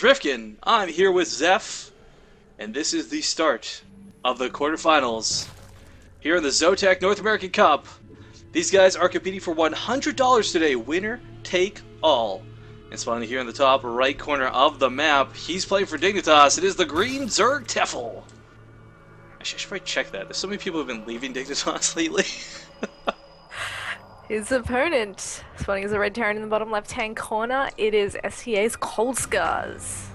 Drifkin. I'm here with Zeph, and this is the start of the quarterfinals here in the ZOTAC North American Cup. These guys are competing for $100 today, winner take all. And spawning here in the top right corner of the map, he's playing for Dignitas. It is the green dTefel. I should probably check that. There's so many people who have been leaving Dignitas lately. His opponent, spawning as a red Terran in the bottom left-hand corner, it is SCACOldScars.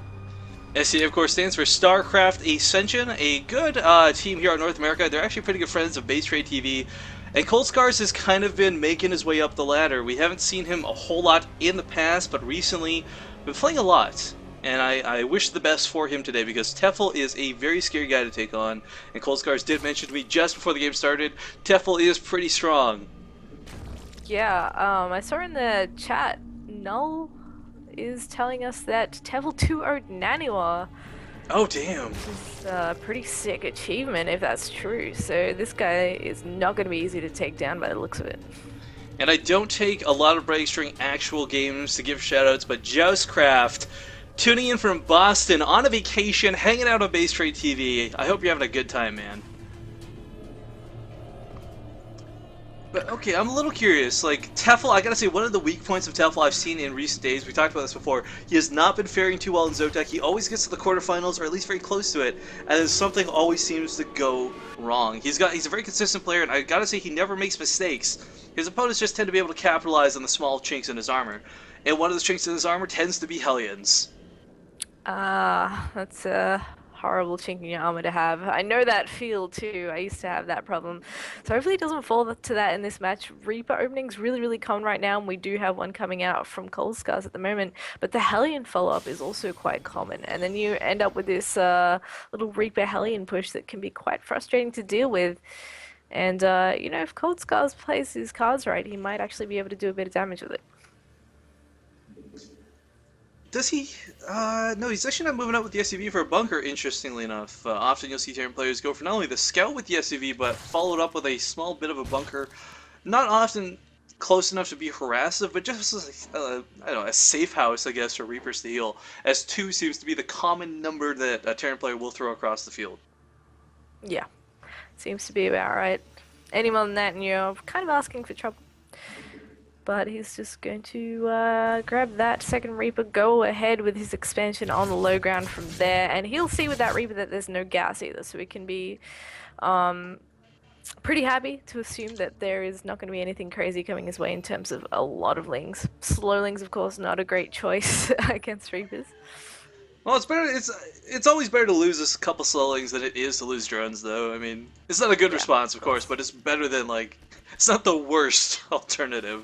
SCA, of course, stands for StarCraft Ascension, a good team here in North America. They're actually pretty good friends of BaseTradeTV. And ColdScars has kind of been making his way up the ladder. We haven't seen him a whole lot in the past, but recently been playing a lot. And I wish the best for him today, because dTefel is a very scary guy to take on. And ColdScars did mention to me just before the game started, dTefel is pretty strong. Yeah, I saw in the chat, Null is telling us that dTefel 2-0'd Naniwa. Oh, damn. It's a pretty sick achievement if that's true. So this guy is not going to be easy to take down by the looks of it. And I don't take a lot of breaks during actual games to give shoutouts, but Joustcraft tuning in from Boston on a vacation, hanging out on BaseTradeTV. I hope you're having a good time, man. But okay, I'm a little curious. Like, dTefel, I gotta say, one of the weak points of dTefel I've seen in recent days, we talked about this before, he has not been faring too well in ZOTAC. He always gets to the quarterfinals, or at least very close to it, and something always seems to go wrong. He's a very consistent player, and I gotta say, he never makes mistakes. His opponents just tend to be able to capitalize on the small chinks in his armor. And one of those chinks in his armor tends to be Hellions. That's a horrible chink in your armor to have. I know that feel too. I used to have that problem. So hopefully it doesn't fall to that in this match. Reaper opening's really common right now, and we do have one coming out from ColdScars at the moment. But the Hellion follow-up is also quite common. And then you end up with this little Reaper Hellion push that can be quite frustrating to deal with. And, you know, if ColdScars plays his cards right, he might actually be able to do a bit of damage with it. Does he? No, he's actually not moving up with the SUV for a bunker, interestingly enough. Often you'll see Terran players go for not only the scout with the SUV, but followed up with a small bit of a bunker. Not often close enough to be harassive, but just, I don't know, a safe house, I guess, for Reapers to heal, as 2 seems to be the common number that a Terran player will throw across the field. Yeah, seems to be about right. Any more than that, and you're kind of asking for trouble. But he's just going to grab that second Reaper, go ahead with his expansion on the low ground from there, and he'll see with that Reaper that there's no gas either, so we can be pretty happy to assume that there is not going to be anything crazy coming his way in terms of a lot of lings. Slow lings, of course, not a great choice against Reapers. Well, it's better. It's always better to lose a couple slowlings than it is to lose drones, though. I mean, it's not a good response, of course, but it's better than, like, it's not the worst alternative.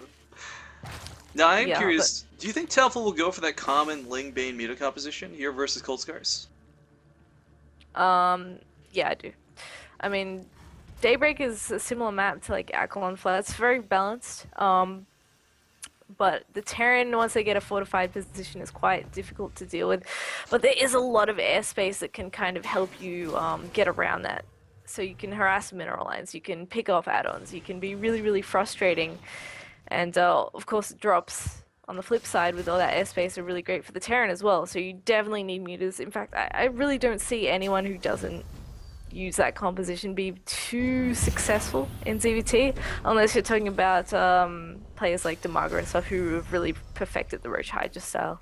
Now, I am curious, do you think dTefel will go for that common Ling Bane meta composition here versus ColdScars? Yeah, I do. I mean, Daybreak is a similar map to, like, Acheron Flat. It's very balanced, but the Terran, once they get a fortified position, is quite difficult to deal with. But there is a lot of airspace that can kind of help you get around that. So you can harass mineral lines, you can pick off add-ons, you can be really frustrating. And of course, drops on the flip side with all that airspace are really great for the Terran as well. So you definitely need mutas. In fact, I really don't see anyone who doesn't use that composition be too successful in ZVT, unless you're talking about players like Demagra and stuff who have really perfected the Roach Hydra style.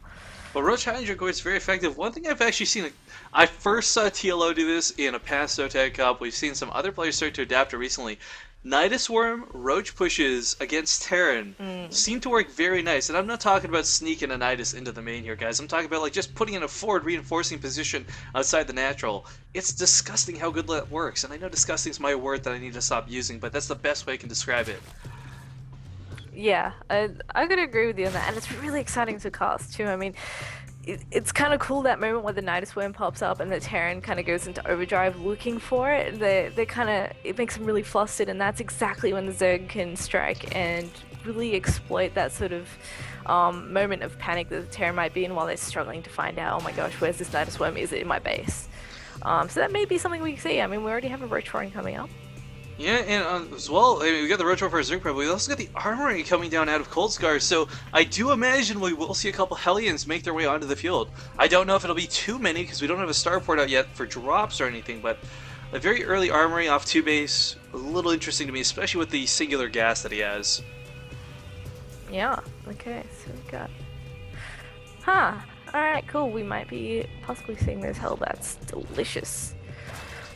Well, Roach Hydra is very effective. One thing I've actually seen, I first saw TLO do this in a past ZOTAC Cup. We've seen some other players start to adapt it recently. Nidus Worm Roach pushes against Terran seem to work very nice, and I'm not talking about sneaking a Nidus into the main here, guys. I'm talking about, like, just putting in a forward reinforcing position outside the natural. It's disgusting how good that works, and I know disgusting is my word that I need to stop using, but that's the best way I can describe it. Yeah, I could agree with you on that, and it's really exciting to cast too. I mean, it's kind of cool, that moment where the Nidus Worm pops up and the Terran kind of goes into overdrive looking for it. They kind of, it makes them really flustered, and that's exactly when the Zerg can strike and really exploit that sort of moment of panic that the Terran might be in while they're struggling to find out, oh my gosh, where's this Nidus Worm? Is it in my base? So that may be something we see. I mean, we already have a Roach Roaring coming up. Yeah, and as well, I mean, we got the Retro for Zerg, but we also got the Armory coming down out of Coldscars, so I do imagine we will see a couple Hellions make their way onto the field. I don't know if it'll be too many, because we don't have a starport out yet for drops or anything, but a very early Armory off 2 base, a little interesting to me, especially with the singular gas that he has. Yeah, okay, so we got... Huh, alright, cool, we might be possibly seeing those Hellbats. Delicious.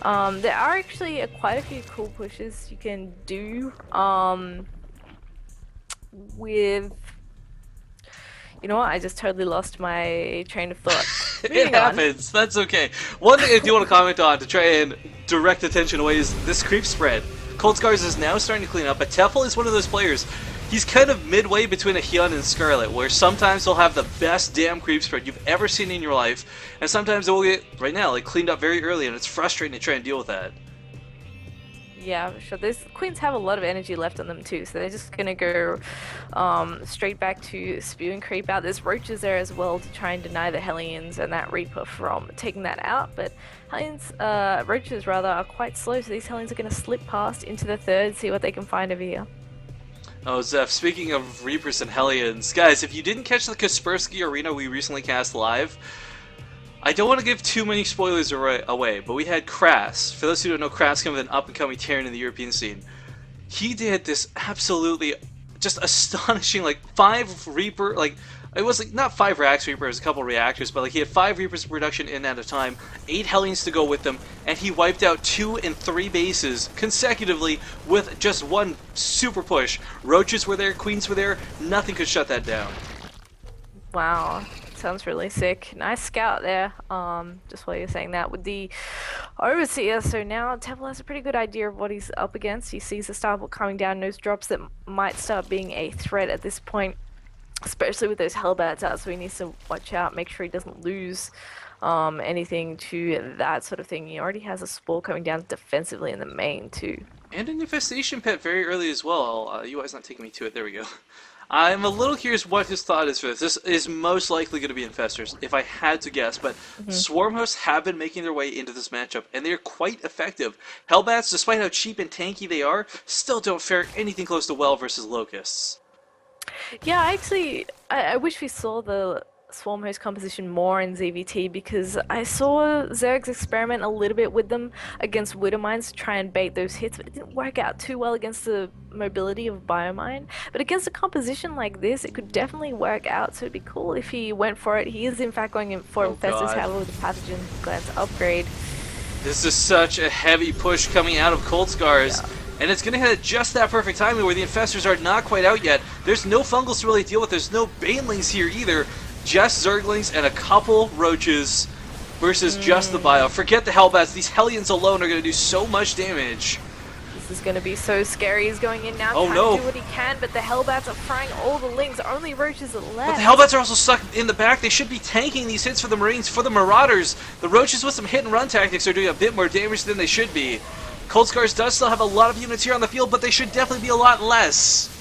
There are actually quite a few cool pushes you can do with... You know what, I just totally lost my train of thought. It happens, that's okay. One thing I do want to comment on to try and direct attention away is this creep spread. Coldscars is now starting to clean up, but dTefel is one of those players. He's kind of midway between a Hyun and Scarlet, where sometimes he'll have the best damn creep spread you've ever seen in your life, and sometimes it will get, right now, like cleaned up very early, and it's frustrating to try and deal with that. Yeah, for sure. Those queens have a lot of energy left on them too, so they're just gonna go straight back to spew and creep out. There's roaches there as well to try and deny the Hellions and that Reaper from taking that out, but Hellions, roaches rather, are quite slow, so these Hellions are gonna slip past into the third, see what they can find over here. Oh, Zeph, speaking of Reapers and Hellions, guys, if you didn't catch the Kaspersky Arena we recently cast live, I don't want to give too many spoilers away, but we had Kras. For those who don't know, Kras came with an up-and-coming Terran in the European scene. He did this absolutely just astonishing, like, 5 Reaper, like, it was like not 5 Rax Reapers, a couple reactors, but like he had 5 Reapers in production in at a time, 8 Hellions to go with them, and he wiped out 2 and 3 bases consecutively with just one super push. Roaches were there, Queens were there, nothing could shut that down. Wow, sounds really sick. Nice scout there, just while you're saying that, with the Overseer. So now dTefel has a pretty good idea of what he's up against. He sees the starport coming down, knows drops that might start being a threat at this point, especially with those Hellbats out, so he needs to watch out, make sure he doesn't lose anything to that sort of thing. He already has a Spore coming down defensively in the main too. And an Infestation Pet very early as well. UI's not taking me to it, there we go. I'm a little curious what his thought is for this. This is most likely going to be Infestors, if I had to guess, but Swarm Hosts have been making their way into this matchup, and they're quite effective. Hellbats, despite how cheap and tanky they are, still don't fare anything close to well versus Locusts. Yeah, actually, I wish we saw the Swarm Host composition more in ZVT, because I saw Zergs experiment a little bit with them against Widowmines to try and bait those hits, but it didn't work out too well against the mobility of Biomine. But against a composition like this, it could definitely work out, so it'd be cool if he went for it. He is in fact going in for Infestors, however, with the Pathogen Glance upgrade. This is such a heavy push coming out of Coldscars. Yeah. And it's going to hit at just that perfect timing where the Infestors are not quite out yet. There's no Fungals to really deal with. There's no Banelings here either. Just Zerglings and a couple Roaches versus just the Bio. Forget the Hellbats. These Hellions alone are going to do so much damage. This is going to be so scary. He's going in now, trying to do what he can, but the Hellbats are frying all the Lings. Only Roaches are left. But the Hellbats are also stuck in the back. They should be tanking these hits for the Marines, for the Marauders. The Roaches with some hit-and-run tactics are doing a bit more damage than they should be. Coldscars does still have a lot of units here on the field, but they should definitely be a lot less.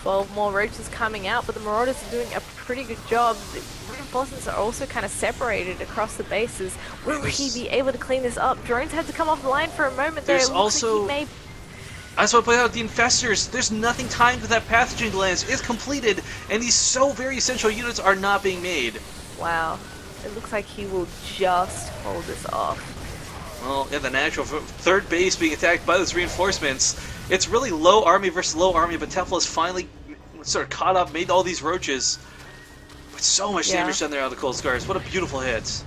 12 more Roaches coming out, but the Marauders are doing a pretty good job. The reinforcements are also kind of separated across the bases. Will he be able to clean this up? Drones had to come off the line for a moment there. There's also... Like I just want to point out the Infestors. There's nothing timed with that Pathogen Glance. It's completed, and these so very essential units are not being made. Wow. It looks like he will just hold this off. Well, yeah, the natural third base being attacked by those reinforcements. It's really low army versus low army, but dTefel has finally sort of caught up, made all these Roaches. With so much damage done there out of the Coldscars. What a beautiful hit.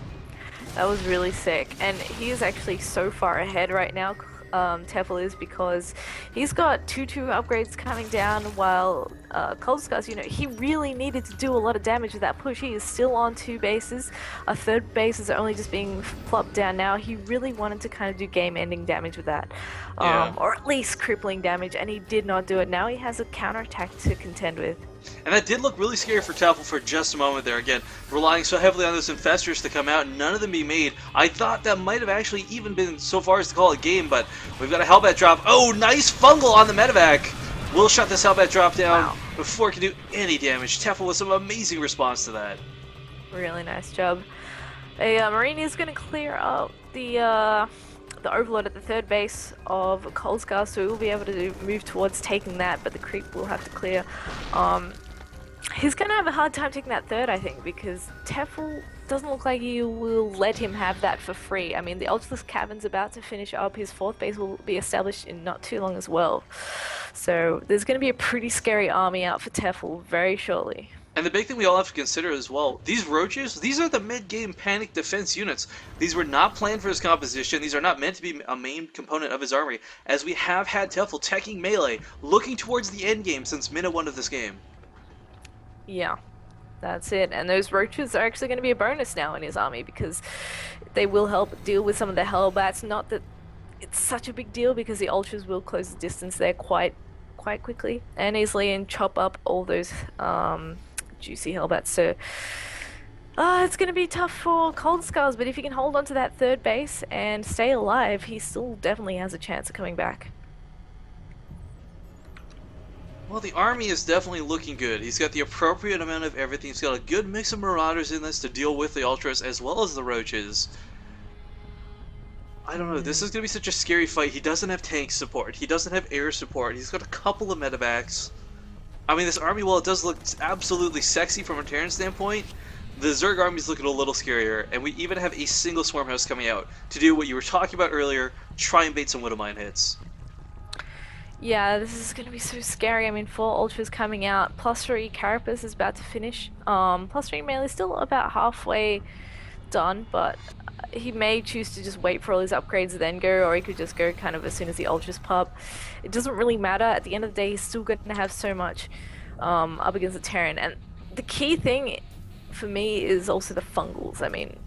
That was really sick. And he is actually so far ahead right now, dTefel is, because he's got 2/2 upgrades coming down, while ColdScars, you know, he really needed to do a lot of damage with that push. He is still on 2 bases. A third base is only just being plopped down now. He really wanted to kind of do game-ending damage with that, or at least crippling damage, and he did not do it. Now he has a counterattack to contend with. And that did look really scary for dTefel for just a moment there. Again, relying so heavily on those Infestors to come out, none of them be made. I thought that might have actually even been so far as to call it game, but we've got a Hellbat drop. Oh, nice Fungal on the Medevac. We'll shut this Hellbat drop down before it can do any damage. dTefel with some amazing response to that. Really nice job. A Marine is going to clear up the the Overlord at the third base of ColdScars, so he will be able to move towards taking that, but the creep will have to clear. He's going to have a hard time taking that third, I think, because dTefel doesn't look like he will let him have that for free. I mean, the Ultralisk Cavern's about to finish up. His fourth base will be established in not too long as well. So there's going to be a pretty scary army out for dTefel very shortly. And the big thing we all have to consider as well, these roaches, these are the mid-game panic defense units. These were not planned for his composition. These are not meant to be a main component of his army, as we have had dTefel teching melee, looking towards the end game since minute 1 of this game. Yeah, that's it. And those roaches are actually going to be a bonus now in his army because they will help deal with some of the Hellbats. Not that it's such a big deal because the Ultras will close the distance there quite quickly and easily and chop up all those juicy Hellbats. So it's going to be tough for ColdScars, but if he can hold on to that third base and stay alive, he still definitely has a chance of coming back. Well, the army is definitely looking good. He's got the appropriate amount of everything. He's got a good mix of Marauders in this to deal with the Ultras as well as the Roaches. I don't know, this is going to be such a scary fight. He doesn't have tank support. He doesn't have air support. He's got a couple of medevacs. I mean, this army, while it does look absolutely sexy from a Terran standpoint, the Zerg army's looking a little scarier, and we even have a single Swarm House coming out to do what you were talking about earlier, try and bait some Widowmine hits. Yeah, this is going to be so scary. I mean, 4 Ultras coming out, +3 Carapace is about to finish. +3 Melee is still about halfway done, but he may choose to just wait for all his upgrades and then go, or he could just go kind of as soon as the Ultras pop. It doesn't really matter. At the end of the day, he's still going to have so much up against the Terran. And the key thing for me is also the Fungals. I mean,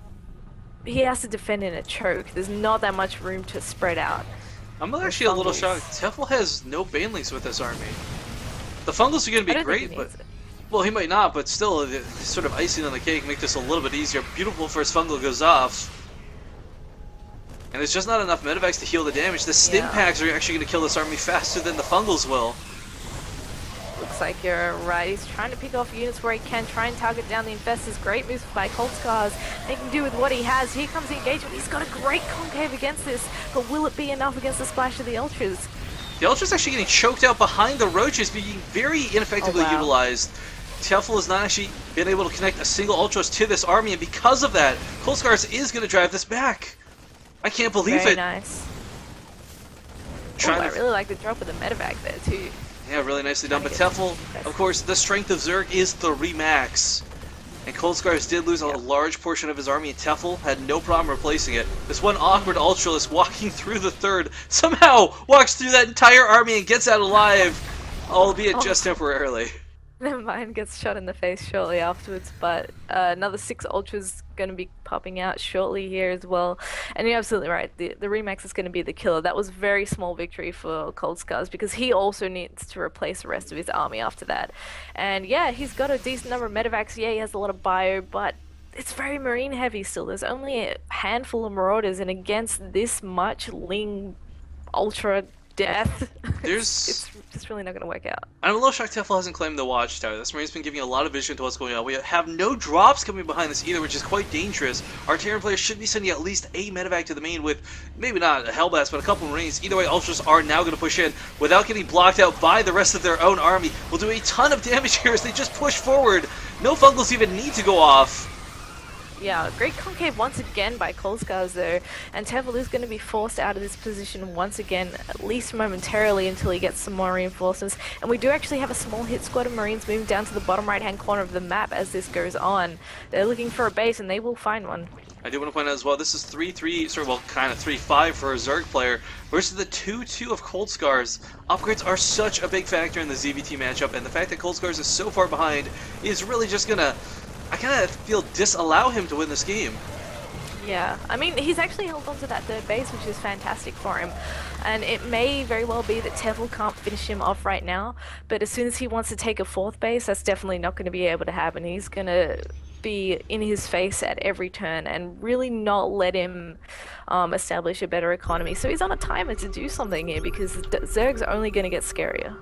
he has to defend in a choke. There's not that much room to spread out. I'm actually a little shocked. dTefel has no Banelings with this army. The Fungals are going to be great, but... Well, he might not, but still, sort of icing on the cake, make this a little bit easier. Beautiful first Fungal goes off. And there's just not enough medevacs to heal the damage. The stim packs are actually going to kill this army faster than the Fungals will. Looks like you're right. He's trying to pick off units where he can, try and target down the Infestors. Great moves by ColdScars, making do with what he has. Here comes the engagement. He's got a great concave against this, but will it be enough against the splash of the Ultras? The Ultras actually getting choked out behind the Roaches, being very ineffectively utilized. dTefel has not actually been able to connect a single Ultras to this army, and because of that, ColdScars is going to drive this back. I can't believe it. Very nice. I really like the drop of the medevac there too. Yeah, really nicely done. But dTefel, of course, the strength of Zerg is 3 max. And ColdScars did lose a large portion of his army, and dTefel had no problem replacing it. This one awkward Ultralist walking through the third somehow walks through that entire army and gets out alive, albeit just temporarily. Never mind, gets shot in the face shortly afterwards, but another 6 Ultras going to be popping out shortly here as well. And you're absolutely right, the Remax is going to be the killer. That was a very small victory for ColdScars because he also needs to replace the rest of his army after that. And yeah, he's got a decent number of medevacs, yeah, he has a lot of bio, but it's very marine heavy still. There's only a handful of Marauders, and against this much Ling Ultra death, it's really not going to work out. I'm a little shocked dTefel hasn't claimed the Watchtower. This Marine's been giving a lot of vision to what's going on. We have no drops coming behind this either, which is quite dangerous. Our Terran players should be sending at least a medevac to the main with, maybe not a Hellblast, but a couple of Marines. Either way, Ultras are now going to push in without getting blocked out by the rest of their own army. Will do a ton of damage here as they just push forward. No Fungals even need to go off. Yeah, great concave once again by ColdScars though, and dTefel is going to be forced out of this position once again, at least momentarily until he gets some more reinforcements. And we do actually have a small hit squad of Marines moving down to the bottom right hand corner of the map as this goes on. They're looking for a base and they will find one. I do want to point out as well, this is 3-3, sort of, well, kind of 3-5 for a Zerg player versus the 2-2 of ColdScars. Upgrades are such a big factor in the ZVT matchup, and the fact that ColdScars is so far behind is really just going to, I kind of feel, disallow him to win this game. Yeah, I mean, he's actually held on to that third base, which is fantastic for him. And it may very well be that dTefel can't finish him off right now, but as soon as he wants to take a 4th base, that's definitely not going to be able to happen. He's going to be in his face at every turn and really not let him establish a better economy. So he's on a timer to do something here because Zerg's only going to get scarier.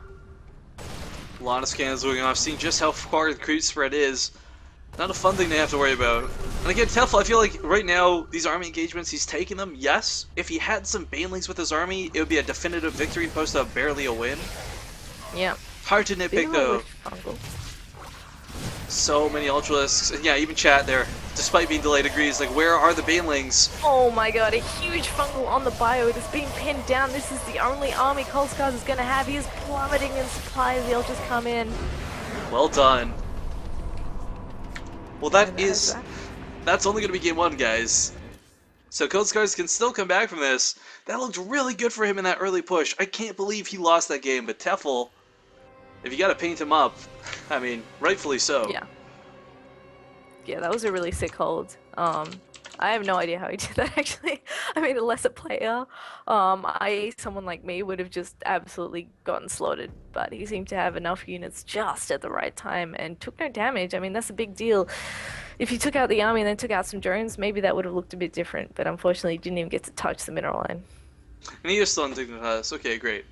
A lot of scans going off, seeing just how far the creep spread is. Not a fun thing to have to worry about. And again, TeFl, I feel like right now, these army engagements, he's taking them. Yes, if he had some banelings with his army, it would be a definitive victory opposed to barely a win. Yeah. Hard to nitpick, though. Fungal. So many Ultralisks. And yeah, even chat there, despite being delayed, agrees, like, where are the banelings? Oh my god, a huge fungal on the bio. It is being pinned down. This is the only army SCACOldScars is going to have. He is plummeting in supply as the Ultras come in. Well done. Well, that's only going to be game one, guys. So SCACOldScars can still come back from this. That looked really good for him in that early push. I can't believe he lost that game, but TeFl, if you got to paint him up, I mean, rightfully so. Yeah. Yeah, that was a really sick hold. I have no idea how he did that, actually. I mean, a lesser player, someone like me would have just absolutely gotten slaughtered, but he seemed to have enough units just at the right time and took no damage. I mean, that's a big deal. If he took out the army and then took out some drones, maybe that would have looked a bit different, but unfortunately he didn't even get to touch the mineral line. And he is still on Dignitas. Okay, great.